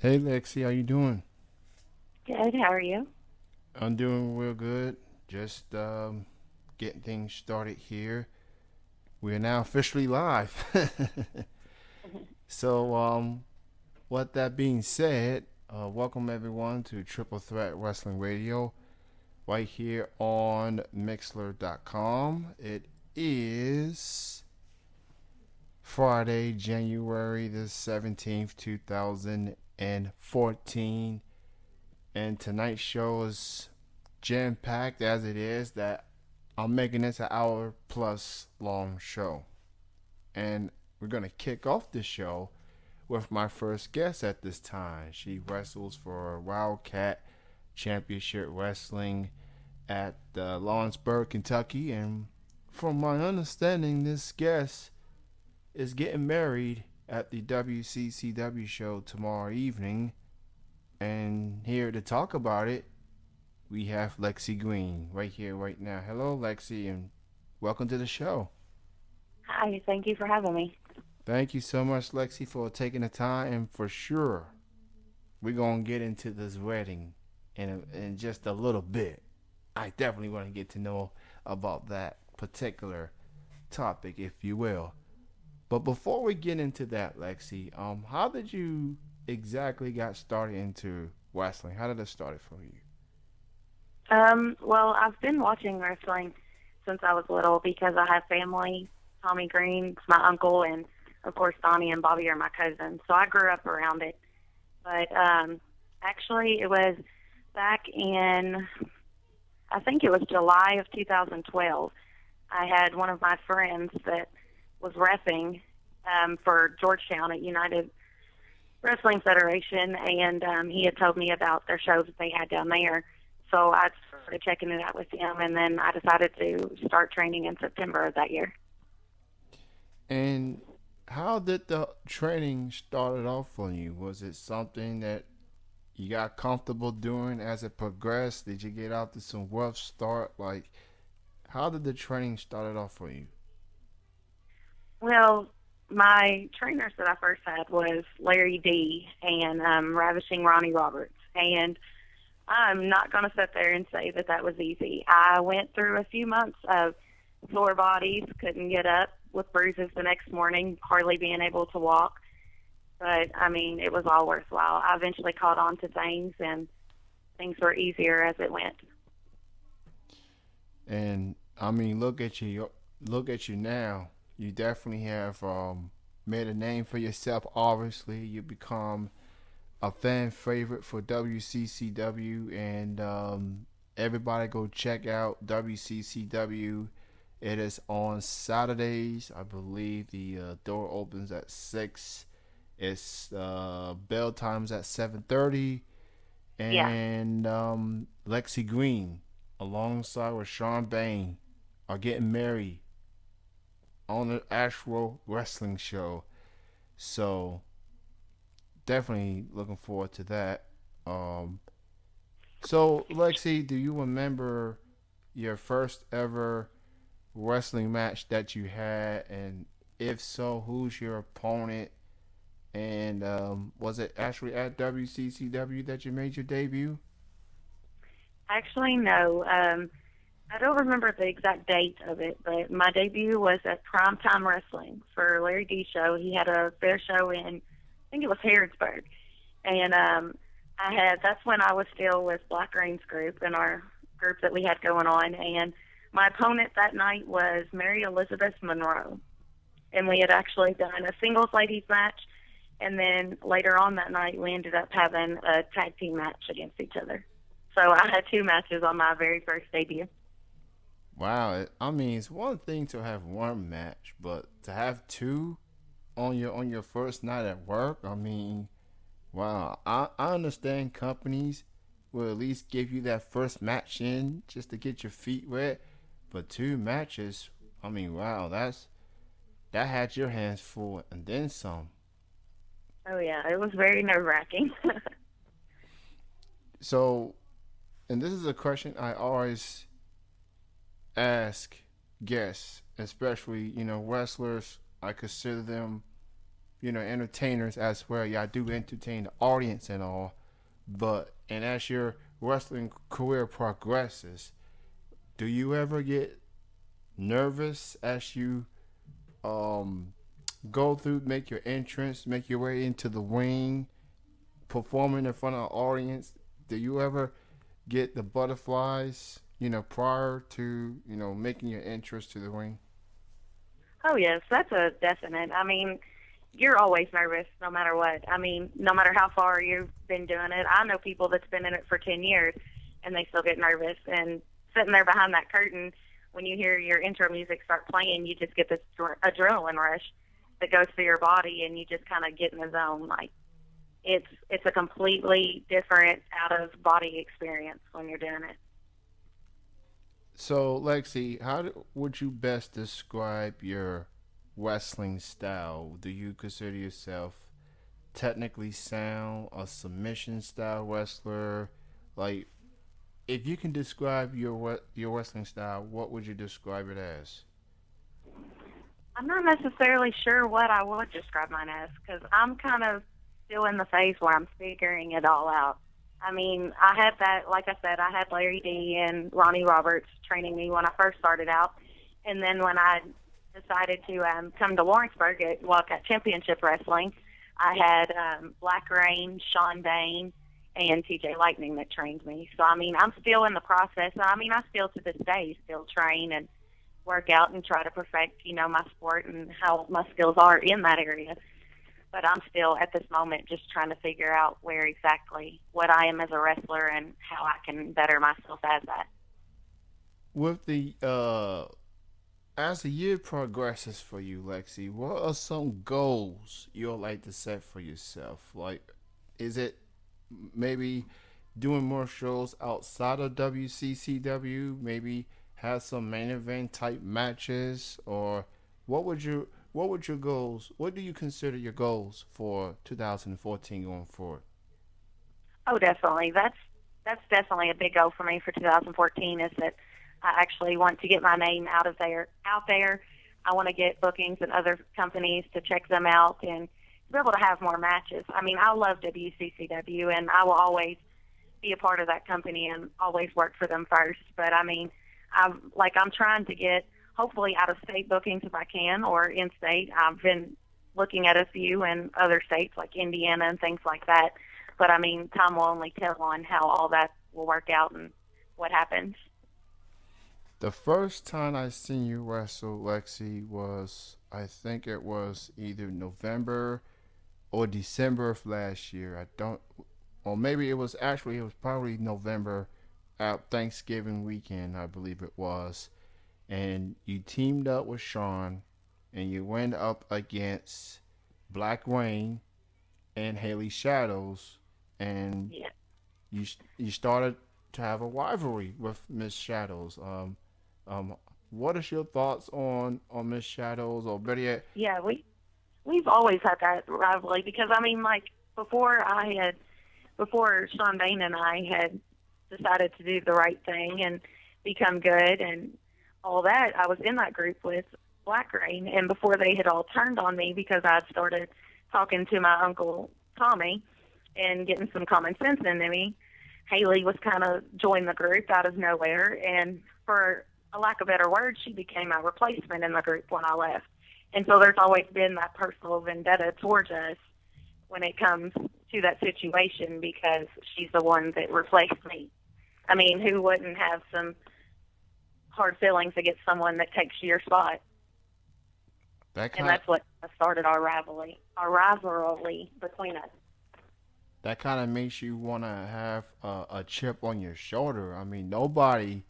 Hey Lexi, how you doing? Good. How are you? I'm doing real good. Just getting things started here. We're now officially live. So, what that being said, welcome everyone to Triple Threat Wrestling Radio, right here on Mixler.com. It is Friday, January the 17th, 2014, and tonight's show is jam packed as it is that I'm making this an hour plus long show. And we're going to kick off the show with my first guest at this time. She wrestles for Wildcat Championship Wrestling at Lawrenceburg, Kentucky. And from my understanding, this guest is getting married at the WCCW show tomorrow evening. And here to talk about it we have Lexi Green right here, right now. Hello, Lexi, and welcome to the show. Hi. Thank you for having me. Thank you so much, Lexi, for taking the time. And for sure, we're going to get into this wedding in just a little bit. I definitely want to get to know about that particular topic, if you will. But before we get into that, Lexi, how did you exactly got started into wrestling? How did it start for you? Well, I've been watching wrestling since I was little because I have family. Tommy Green's my uncle, and of course Donnie and Bobby are my cousins. So I grew up around it. But actually, it was back in I think it was July of 2012. I had one of my friends that was refing for Georgetown at United Wrestling Federation, and he had told me about their shows that they had down there. So I started checking it out with him, and then I decided to start training in September of that year. And how did the training started off for you? Was it something that you got comfortable doing as it progressed? Did you get out to some rough start? Like, how did the training started off for you? Well, my trainers that I first had was Larry D and Ravishing Ronnie Roberts, and I'm not going to sit there and say that that was easy. I went through a few months of sore bodies, couldn't get up with bruises the next morning, hardly being able to walk. But, I mean, it was all worthwhile. I eventually caught on to things, and things were easier as it went. And I mean, look at you now. You definitely have made a name for yourself. Obviously, you become a fan favorite for WCCW, and everybody go check out WCCW. It is on Saturdays. I believe the door opens at 6. It's bell times at 7:30, Yeah. and Lexi Green, alongside with Sean Bain, are getting married on an actual wrestling show. So definitely looking forward to that. Um, so Lexi, do you remember your first ever wrestling match that you had, and if so, who's your opponent? And was it actually at WCCW that you made your debut? Actually, no. I don't remember the exact date of it, but my debut was at Primetime Wrestling for Larry D show. He had a fair show in, I think it was Harrodsburg, and that's when I was still with Black Rain's group and our group that we had going on, and my opponent that night was Mary Elizabeth Monroe, and we had actually done a singles ladies match, and then later on that night we ended up having a tag team match against each other. So I had two matches on my very first debut. Wow, I mean, it's one thing to have one match, but to have two on your first night at work, I mean, wow. I understand companies will at least give you that first match in just to get your feet wet, but two matches, I mean, wow, that had your hands full and then some. Oh yeah, it was very nerve wracking. So, and this is a question I always ask guests, especially wrestlers. I consider them entertainers as well. Y'all do entertain the audience and all, but and as your wrestling career progresses, do you ever get nervous as you um go through, make your entrance, make your way into the ring, performing in front of an audience? Do you ever get the butterflies, prior to, making your entrance to the ring? Oh yes, that's a definite. I mean, you're always nervous no matter what. I mean, no matter how far you've been doing it. I know people that's been in it for 10 years and they still get nervous. And sitting there behind that curtain, when you hear your intro music start playing, you just get this adrenaline rush that goes through your body and you just kind of get in the zone. Like it's a completely different out of body experience when you're doing it. So, Lexi, would you best describe your wrestling style? Do you consider yourself technically sound, a submission style wrestler? Like, if you can describe your wrestling style, what would you describe it as? I'm not necessarily sure what I would describe mine as because I'm kind of still in the phase where I'm figuring it all out. I mean, I had that, like I said, I had Larry D and Ronnie Roberts training me when I first started out. And then when I decided to come to Lawrenceburg at Wildcat Championship Wrestling, I had Black Rain, Sean Dane, and TJ Lightning that trained me. So, I mean, I'm still in the process. I mean, I still to this day still train and work out and try to perfect, my sport and how my skills are in that area. But I'm still at this moment just trying to figure out where exactly what I am as a wrestler and how I can better myself as that. With the as the year progresses for you, Lexi, what are some goals you'd like to set for yourself? Like, is it maybe doing more shows outside of WCCW? Maybe have some main event type matches, or what would you what would your goals? What do you consider your goals for 2014 going forward? Oh, definitely. That's definitely a big goal for me for 2014 is that I actually want to get my name out there. I want to get bookings and other companies to check them out and be able to have more matches. I mean, I love WCCW and I will always be a part of that company and always work for them first. But I mean, I'm trying to get hopefully out of state bookings if I can or in state. I've been looking at a few in other states like Indiana and things like that. But I mean, time will only tell on how all that will work out and what happens. The first time I seen you wrestle, Lexi, was I think it was either November or December of last year. I don't, or maybe it was probably November at Thanksgiving weekend, I believe it was. And you teamed up with Sean, and you went up against Black Wayne and Haley Shadows, and Yeah. you started to have a rivalry with Miss Shadows. Um, what is your thoughts on Miss Shadows, or better yet? Yeah, we've always had that rivalry because I mean, like before Sean Bain and I had decided to do the right thing and become good and all that, I was in that group with Black Rain, and before they had all turned on me because I'd started talking to my uncle Tommy and getting some common sense into me, Haley was kind of joined the group out of nowhere, and for a lack of better words, she became my replacement in the group when I left. And so there's always been that personal vendetta towards us when it comes to that situation because she's the one that replaced me. I mean, who wouldn't have some hard feelings against someone that takes your spot? That And kind that's what started our rivalry between us. that kind of makes you want to have a chip on your shoulder. I mean, nobody,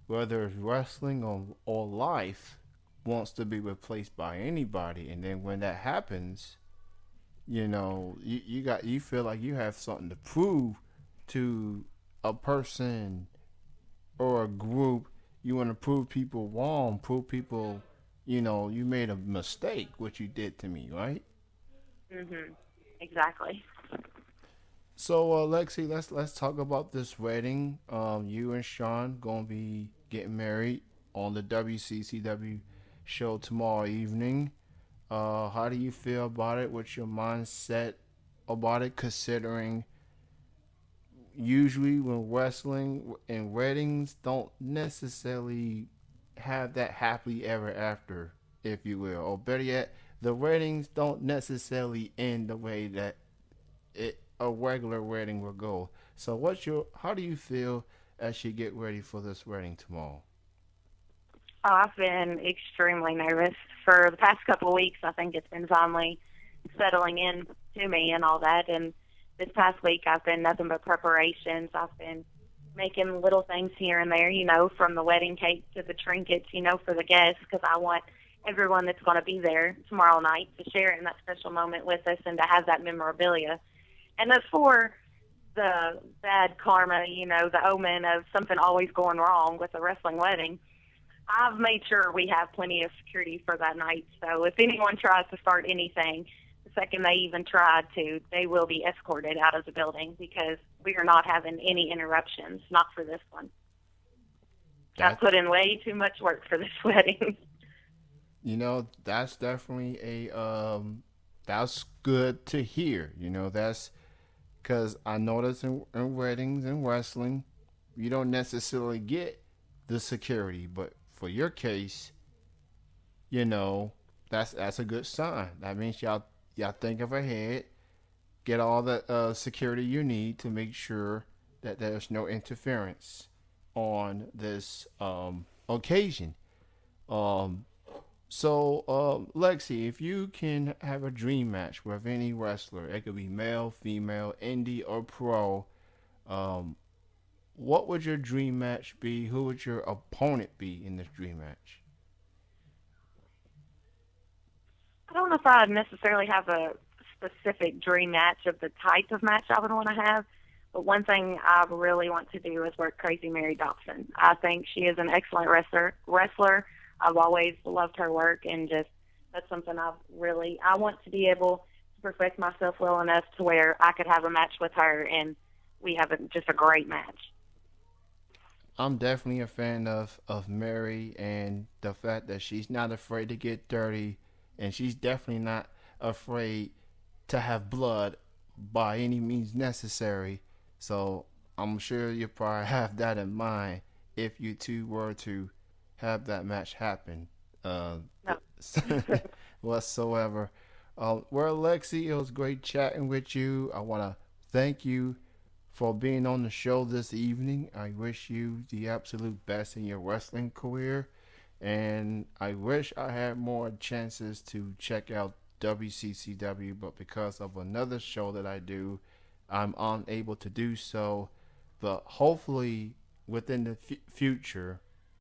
whether it's wrestling or life, wants to be replaced by anybody. And then when that happens, you feel like you have something to prove to a person or a group. You want to prove people wrong, prove people, you made a mistake, what you did to me, right? Mhm. Exactly. So, Lexi, let's talk about this wedding. You and Sean gonna be getting married on the WCCW show tomorrow evening. How do you feel about it? What's your mindset about it? Considering usually when wrestling and weddings don't necessarily have that happily ever after, if you will, or better yet, the weddings don't necessarily end the way that a regular wedding will go. So, how do you feel as you get ready for this wedding tomorrow? Oh, I've been extremely nervous for the past couple of weeks. I think it's been finally settling in to me and all that. And this past week, I've been nothing but preparations. I've been making little things here and there, from the wedding cake to the trinkets, for the guests, because I want everyone that's going to be there tomorrow night to share in that special moment with us and to have that memorabilia. And as for the bad karma, the omen of something always going wrong with a wrestling wedding, I've made sure we have plenty of security for that night. So if anyone tries to start anything, the second they even tried to, they will be escorted out of the building because we are not having any interruptions, not for this one. I That put in way too much work for this wedding. that's definitely that's good to hear. That's because I notice in weddings and wrestling, you don't necessarily get the security, but for your case, you know, that's a good sign. That means y'all think of ahead, get all the security you need to make sure that there's no interference on this occasion. Um, Lexi, if you can have a dream match with any wrestler, it could be male, female, indie, or pro. Um, what would your dream match be? Who would your opponent be in this dream match? I don't know if I necessarily have a specific dream match of the type of match I would want to have, but one thing I really want to do is work Crazy Mary Dobson. I think she is an excellent wrestler. I've always loved her work, and just that's something I want to be able to perfect myself well enough to where I could have a match with her, and we have just a great match. I'm definitely a fan of Mary and the fact that she's not afraid to get dirty, and she's definitely not afraid to have blood by any means necessary. So I'm sure you probably have that in mind if you two were to have that match happen uh, No. whatsoever. Well, Lexi, it was great chatting with you. I want to thank you for being on the show this evening. I wish you the absolute best in your wrestling career. And I wish I had more chances to check out WCCW, but because of another show that I do, I'm unable to do so. But hopefully, within the future,